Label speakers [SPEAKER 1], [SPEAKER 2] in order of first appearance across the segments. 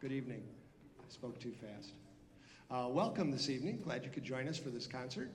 [SPEAKER 1] Good evening. I spoke too fast. Welcome this evening. Glad you could join us for this concert.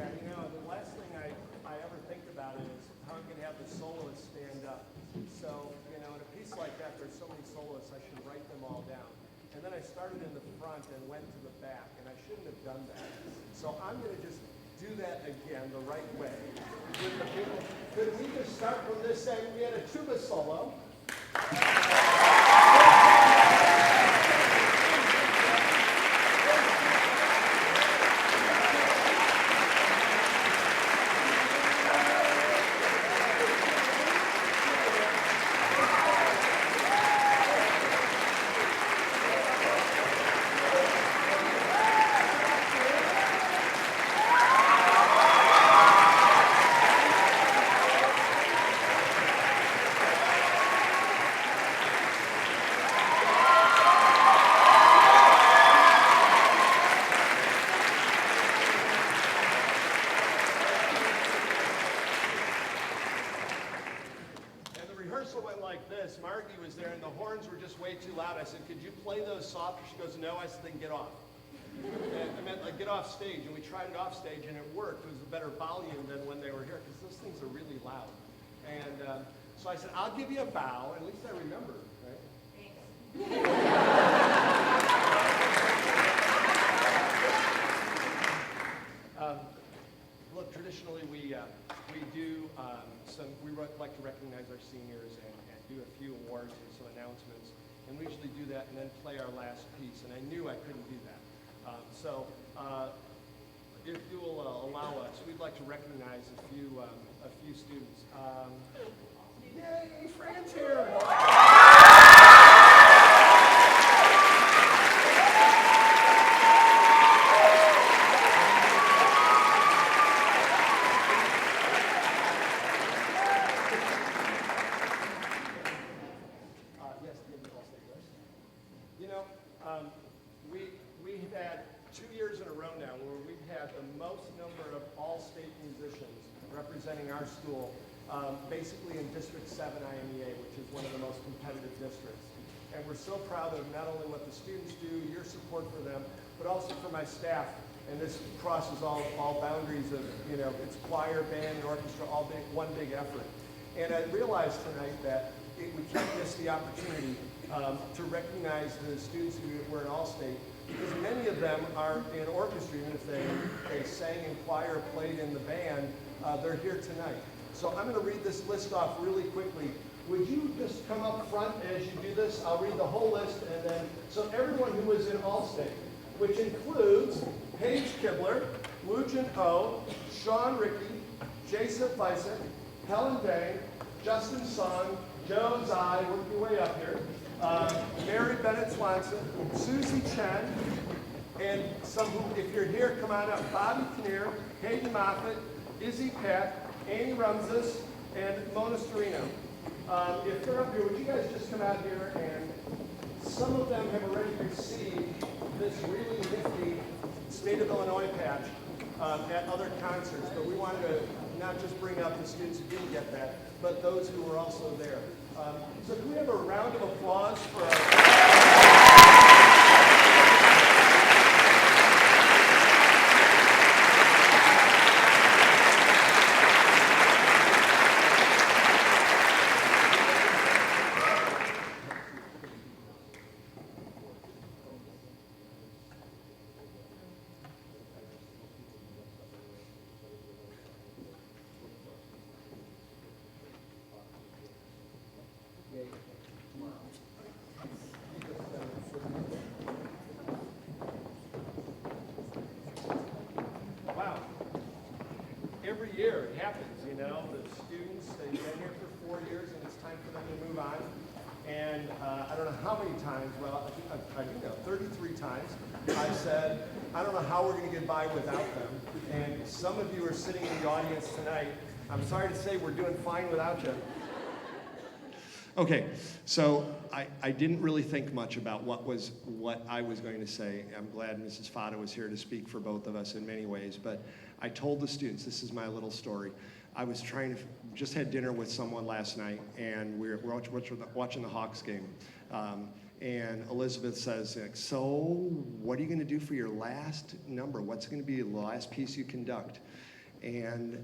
[SPEAKER 1] Yeah, the last thing I ever think about is how I'm going to have the soloists stand up. So, in a piece like that, there's so many soloists, I should write them all down. And then I started in the front and went to the back, and I shouldn't have done that. So I'm going to just do that again the right way. With the people. Could we just start from this end? We had a tuba solo. Margie was there, and the horns were just way too loud. I said, could you play those softer? She goes, no. I said, then get off. And I meant, like, get off stage. And we tried it off stage, and it worked. It was a better volume than when they were here, because those things are really loud. And so I said, I'll give you a bow. At least I remember, right? Look, traditionally we do we like to recognize our seniors and do a few awards and some announcements, and we usually do that and then play our last piece. And I knew I couldn't do that, so if you will allow us, we'd like to recognize a few students. Yay, Fran's here! We've had 2 years in a row now where we've had the most number of all-state musicians representing our school, basically in District 7 IMEA, which is one of the most competitive districts. And we're so proud of not only what the students do, your support for them, but also for my staff. And this crosses all boundaries of, it's choir, band, and orchestra, one big effort. And I realized tonight that we can't miss the opportunity to recognize the students who were in All-State, because many of them are in orchestra, even if they sang in choir, played in the band, they're here tonight. So I'm going to read this list off really quickly. Would you just come up front as you do this? I'll read the whole list, and then, so everyone who was in All-State, which includes Paige Kibler, Woo-Jin Oh, Sean Rickey, Jason Vicek, Helen Dang, Justin Song, Joe Zai, work your way up here, Mary Bennett Swanson, Susie Chen, and some who, if you're here, come on up, Bobby Kinnear, Hayden Moffett, Izzy Peck, Amy Rumses, and Mona Storino. If they're up here, would you guys just come out here? And some of them have already received this really nifty State of Illinois patch at other concerts, but we wanted to not just bring up the students who didn't get that, but those who were also there. So can we have a round of applause for our... Wow. Every year it happens, the students, they've been here for 4 years and it's time for them to move on. And I don't know how many times, well, I do know, 33 times, I said, I don't know how we're going to get by without them. And some of you are sitting in the audience tonight. I'm sorry to say we're doing fine without you. Okay, so I didn't really think much about what I was going to say. I'm glad Mrs. Fata was here to speak for both of us in many ways, but I told the students, this is my little story. I was just had dinner with someone last night, and we're watching the Hawks game. And Elizabeth says, so what are you going to do for your last number? What's going to be the last piece you conduct?
[SPEAKER 2] And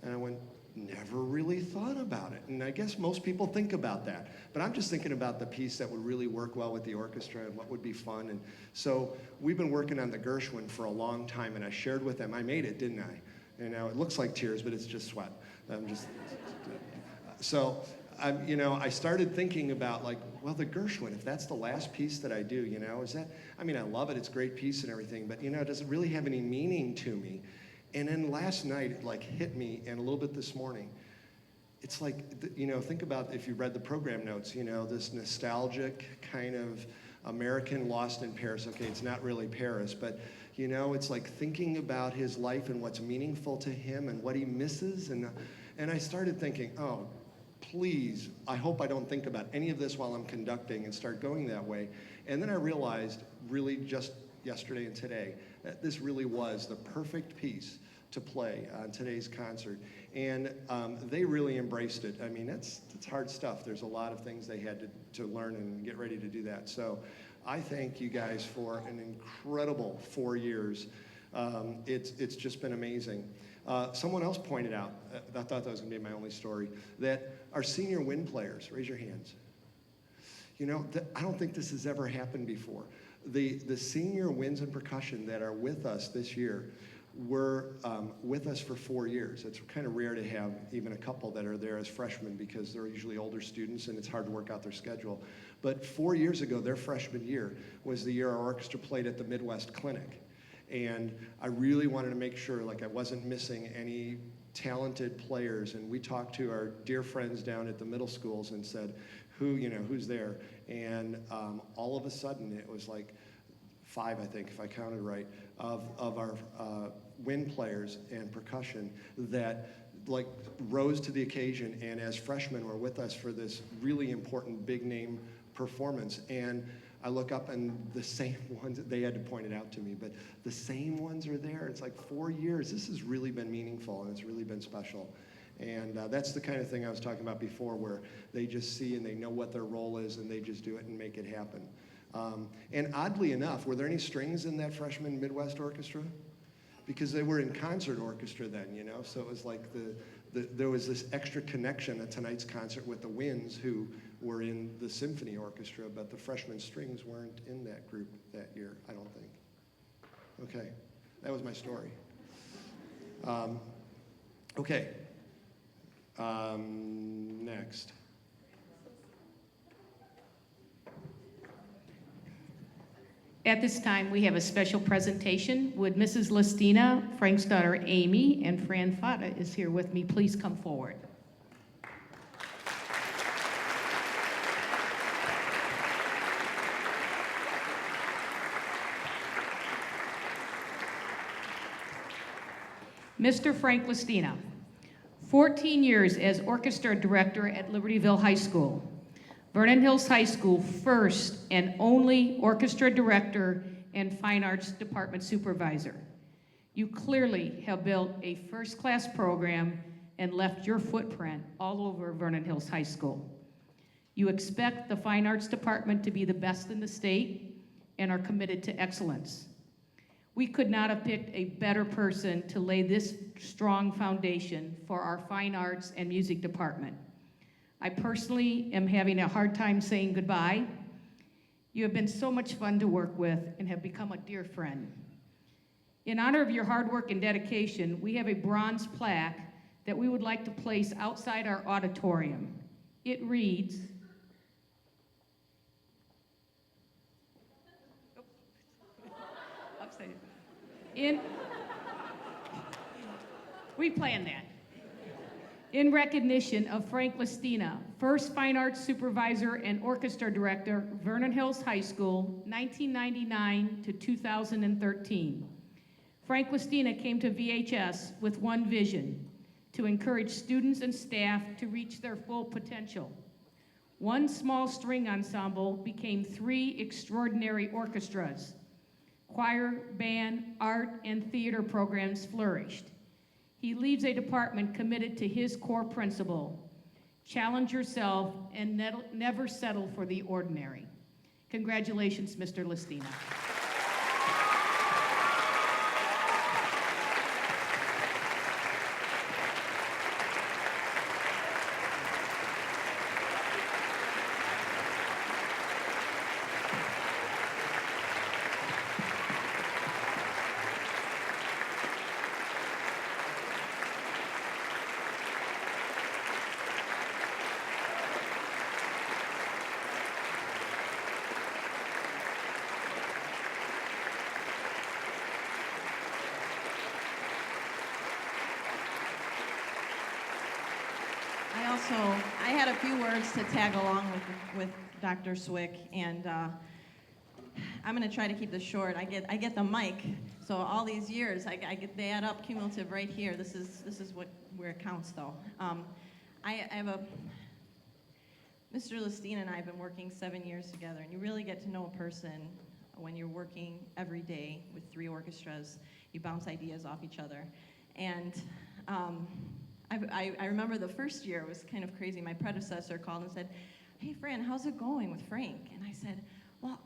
[SPEAKER 2] I went, never really thought about it. And I guess most people think about that. But I'm just thinking about the piece that would really work well with the orchestra and what would be fun. And so we've been working on the Gershwin for a long time, and I shared with them. I made it, didn't I? And now it looks like tears, but it's just sweat. I started thinking about, like, well, the Gershwin, if that's the last piece that I do, is that, I love it, it's a great piece and everything, but, does it really have any meaning to me? And then last night, it, like, hit me, and a little bit this morning. It's like, think about if you read the program notes, this nostalgic kind of American lost in Paris. Okay, it's not really Paris, but, it's like thinking about his life and what's meaningful to him and what he misses. And I started thinking, oh, please, I hope I don't think about any of this while I'm conducting and start going that way. And then I realized, really just yesterday and today, that this really was the perfect piece to play on today's concert. And they really embraced it. It's hard stuff. There's a lot of things they had to learn and get ready to do that. So I thank you guys for an incredible 4 years. It's just been amazing. Someone else pointed out, I thought that was going to be my only story, that our senior wind players, raise your hands. I don't think this has ever happened before. The senior winds and percussion that are with us this year were with us for 4 years. It's kind of rare to have even a couple that are there as freshmen because they're usually older students and it's hard to work out their schedule. But 4 years ago, their freshman year was the year our orchestra played at the Midwest Clinic. And I really wanted to make sure, like, I wasn't missing any talented players. And we talked to our dear friends down at the middle schools and said, who's there? And all of a sudden, it was like 5, I think, if I counted right, of our wind players and percussion that, like, rose to the occasion and as freshmen were with us for this really important big name performance. And I look up and the same ones, they had to point it out to me, but the same ones are there. It's like 4 years. This has really been meaningful and it's really been special. And that's the kind of thing I was talking about before, where they just see and they know what their role is and they just do it and make it happen. And oddly enough, were there any strings in that freshman Midwest orchestra? Because they were in concert orchestra then, so it was like there was this extra connection at tonight's concert with the winds who were in the symphony orchestra, but the freshman strings weren't in that group that year, I don't think. Okay, that was my story. Okay, next.
[SPEAKER 3] At this time, we have a special presentation. Would Mrs. Lestina, Frank's daughter Amy, and Fran Fata is here with me. Please come forward. Mr. Frank Lestina, 14 years as orchestra director at Libertyville High School. Vernon Hills High School first and only orchestra director and fine arts department supervisor. You clearly have built a first-class program and left your footprint all over Vernon Hills High School. You expect the fine arts department to be the best in the state and are committed to excellence. We could not have picked a better person to lay this strong foundation for our fine arts and music department. I personally am having a hard time saying goodbye. You have been so much fun to work with and have become a dear friend. In honor of your hard work and dedication, we have a bronze plaque that we would like to place outside our auditorium. It reads, we planned that. In recognition of Frank Lestina, first fine arts supervisor and orchestra director, Vernon Hills High School, 1999 to 2013. Frank Lestina came to VHS with one vision: to encourage students and staff to reach their full potential. One small string ensemble became 3 extraordinary orchestras. Choir, band, art, and theater programs flourished. He leaves a department committed to his core principle: challenge yourself and never settle for the ordinary. Congratulations, Mr. Lestina.
[SPEAKER 4] So I had a few words to tag along with Dr. Swick, and I'm going to try to keep this short. I get the mic, so all these years, they add up cumulative right here. This is where it counts, though. I have Mr. Lestina and I have been working 7 years together, and you really get to know a person when you're working every day with 3 orchestras. You bounce ideas off each other. And I remember the first year, it was kind of crazy. My predecessor called and said, "Hey, Fran, how's it going with Frank?" And I said, "Well,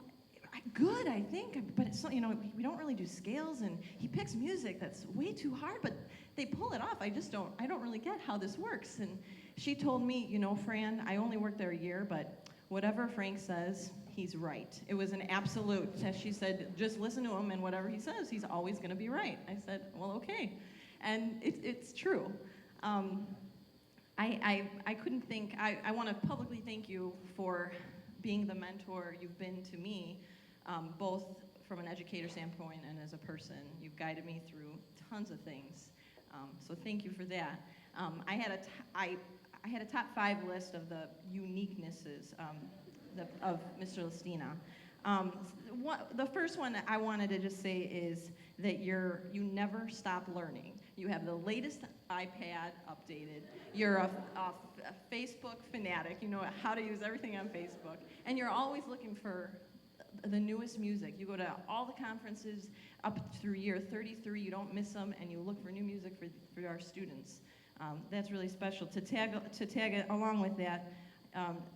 [SPEAKER 4] good, I think, but it's, we don't really do scales, and he picks music that's way too hard, but they pull it off. I don't really get how this works." And she told me, "Fran, I only worked there a year, but whatever Frank says, he's right." It was an absolute. She said, "Just listen to him, and whatever he says, he's always going to be right." I said, "Well, okay." And it's true. I couldn't think, I want to publicly thank you for being the mentor you've been to me, both from an educator standpoint and as a person. You've guided me through tons of things, so thank you for that. I had a top 5 list of the uniquenesses of Mr. Lestina. The first one I wanted to just say is that you never stop learning. You have the latest iPad updated. You're a Facebook fanatic. You know how to use everything on Facebook. And you're always looking for the newest music. You go to all the conferences up through year 33. You don't miss them, and you look for new music for our students. That's really special. To tag it along with that,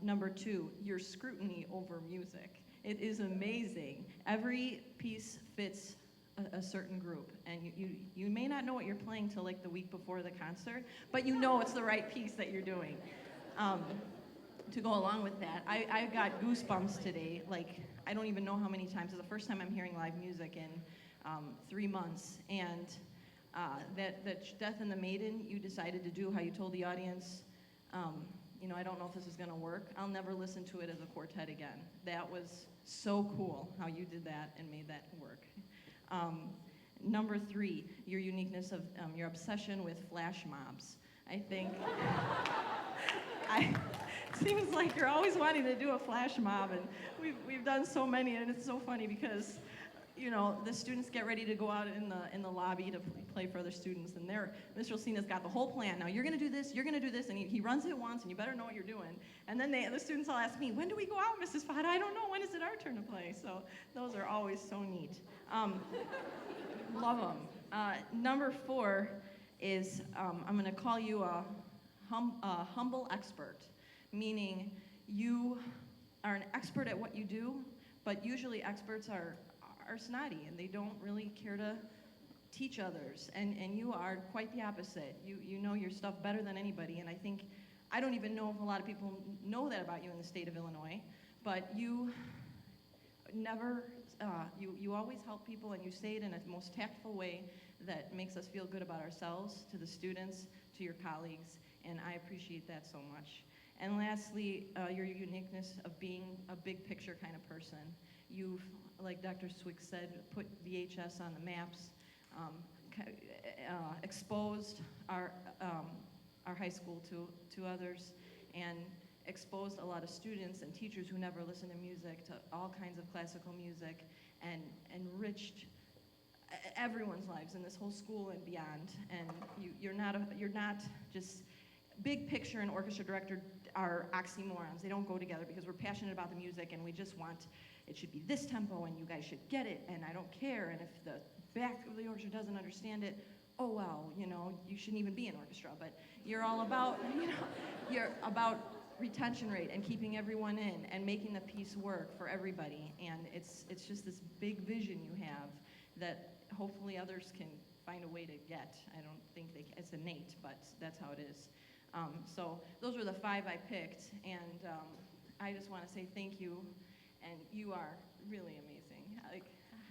[SPEAKER 4] number 2, your scrutiny over music. It is amazing. Every piece fits a certain group, and you may not know what you're playing till like the week before the concert, but you know it's the right piece that you're doing. To go along with that, I got goosebumps today. Like, I don't even know how many times. It's the first time I'm hearing live music in 3 months, and that Death and the Maiden you decided to do, how you told the audience, I don't know if this is going to work. I'll never listen to it as a quartet again. That was so cool how you did that and made that work. Number 3, your uniqueness of your obsession with flash mobs. I think it seems like you're always wanting to do a flash mob, and we've done so many, and it's so funny because the students get ready to go out in the lobby to play for other students, and Mr. Lesina's got the whole plan. Now you're going to do this, and he runs it once, and you better know what you're doing. And then the students all ask me, "When do we go out, Mrs. Fada? I don't know. When is it our turn to play?" So those are always so neat. Love them. Number 4 is I'm going to call you a humble expert, meaning you are an expert at what you do, but usually experts are snotty, and they don't really care to teach others, and you are quite the opposite. You know your stuff better than anybody, and I don't even know if a lot of people know that about you in the state of Illinois, but you never, you always help people, and you say it in a most tactful way that makes us feel good about ourselves, to the students, to your colleagues, and I appreciate that so much. And lastly, your uniqueness of being a big picture kind of person. You've, like Dr. Swick said, put VHS on the maps, exposed our high school to others, and exposed a lot of students and teachers who never listened to music to all kinds of classical music, and enriched everyone's lives in this whole school and beyond. And you're not just big picture and orchestra director are oxymorons. They don't go together, because we're passionate about the music and we just want it should be this tempo and you guys should get it, and I don't care, and if the back of the orchestra doesn't understand it, oh well, you shouldn't even be in orchestra. But you're all about, you're about retention rate and keeping everyone in and making the piece work for everybody, and it's just this big vision you have that hopefully others can find a way to get. I don't think it's innate, but that's how it is. So those were the 5 I picked, and I just want to say thank you, and you are really amazing.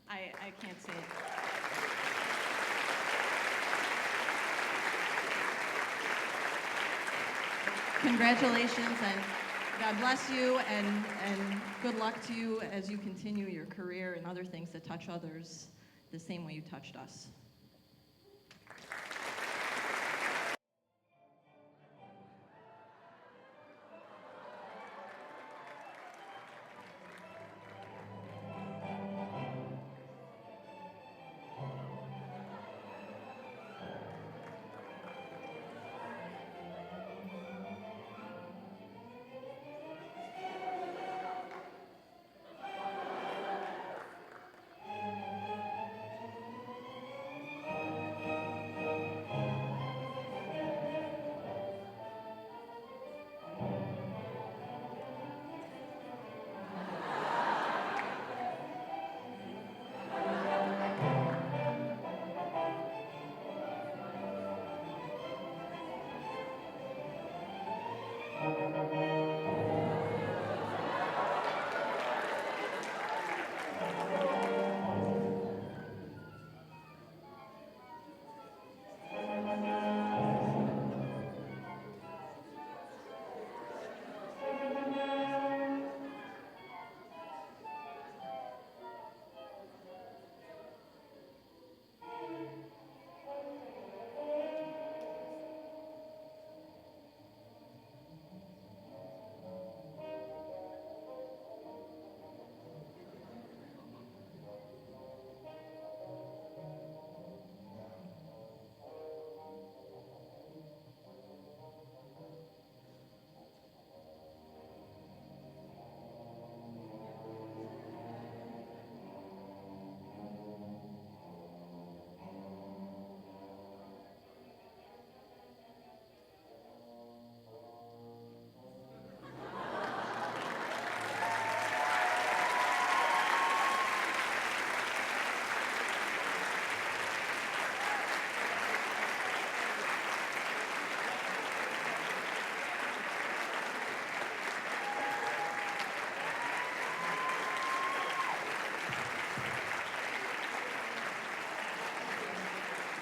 [SPEAKER 4] I can't say it. Congratulations, and God bless you, and good luck to you as you continue your career and other things to touch others the same way you touched us.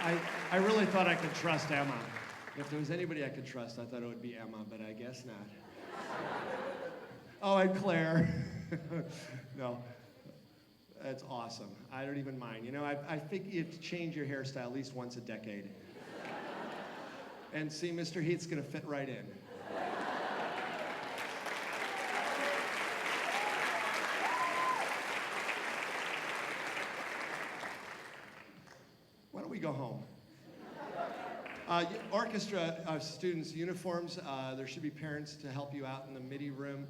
[SPEAKER 2] I really thought I could trust Emma. If there was anybody I could trust, I thought it would be Emma, but I guess not. Oh, and Claire. No, that's awesome. I don't even mind. You know, I think you have to change your hairstyle at least once a decade. And see, Mr. Heath's gonna fit right in. Why don't we go home? Orchestra students' uniforms, there should be parents to help you out in the MIDI room.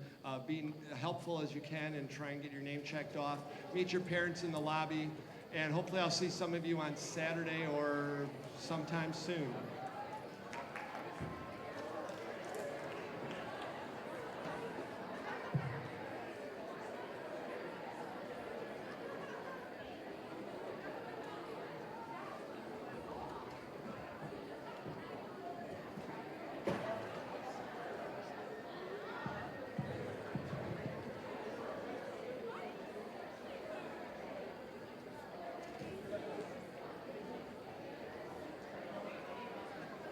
[SPEAKER 2] Be helpful as you can and try and get your name checked off. Meet your parents in the lobby, and hopefully I'll see some of you on Saturday or sometime soon.